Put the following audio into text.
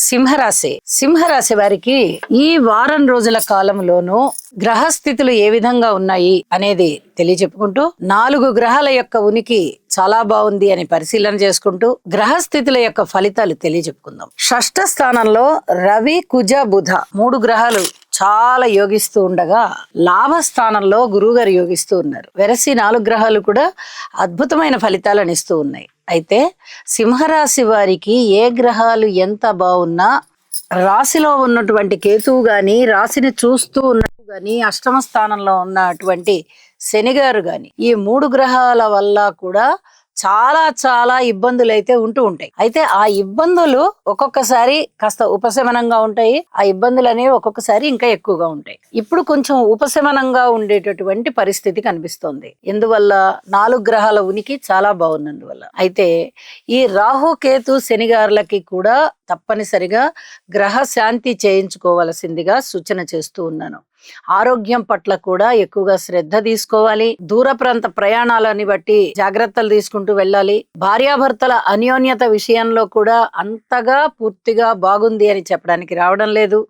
సింహరాశి వారికి ఈ వారం రోజుల కాలంలోనూ గ్రహస్థితులు ఏ విధంగా ఉన్నాయి అనేది తెలియచెప్పుకుంటూ 4 గ్రహాల యొక్క ఉనికి చాలా బాగుంది అని పరిశీలన చేసుకుంటూ గ్రహస్థితుల యొక్క ఫలితాలు తెలియచెప్పుకుందాం. షష్ఠ స్థానంలో రవి, కుజ, బుధ 3 గ్రహాలు చాలా యోగిస్తూ ఉండగా లాభస్థానంలో గురువుగారు యోగిస్తూ ఉన్నారు. వెరసి 4 గ్రహాలు కూడా అద్భుతమైన ఫలితాలను ఇస్తూ ఉన్నాయి. అయితే సింహరాశి వారికి ఏ గ్రహాలు ఎంత బాగున్నా రాశిలో ఉన్నటువంటి కేతువు గాని, రాశిని చూస్తూ ఉన్నట్టు గాని, అష్టమ స్థానంలో ఉన్నటువంటి శనిగారు గాని, ఈ 3 గ్రహాల వల్ల కూడా చాలా చాలా ఇబ్బందులు అయితే ఉంటూ ఉంటాయి. అయితే ఆ ఇబ్బందులు ఒక్కొక్కసారి కాస్త ఉపశమనంగా ఉంటాయి. ఆ ఇబ్బందులు అనేవి ఒక్కొక్కసారి ఇంకా ఎక్కువగా ఉంటాయి. ఇప్పుడు కొంచెం ఉపశమనంగా ఉండేటటువంటి పరిస్థితి కనిపిస్తోంది. ఎందువల్ల 4 గ్రహాల ఉనికి చాలా బాగున్నందువల్ల. అయితే ఈ రాహు, కేతు, శనిగారులకి కూడా తప్పనిసరిగా గ్రహ శాంతి చేయించుకోవాల్సిందిగా సూచన చేస్తూ ఉన్నాను. ఆరోగ్యం పట్ల కూడా ఎక్కువగా శ్రద్ధ తీసుకోవాలి. దూర ప్రాంత ప్రయాణాలని బట్టి జాగ్రత్తలు తీసుకుంటూ వెళ్ళాలి. భార్యాభర్తల అన్యోన్యత విషయంలో కూడా అంతగా పూర్తిగా బాగుంది అని చెప్పడానికి రావడం లేదు.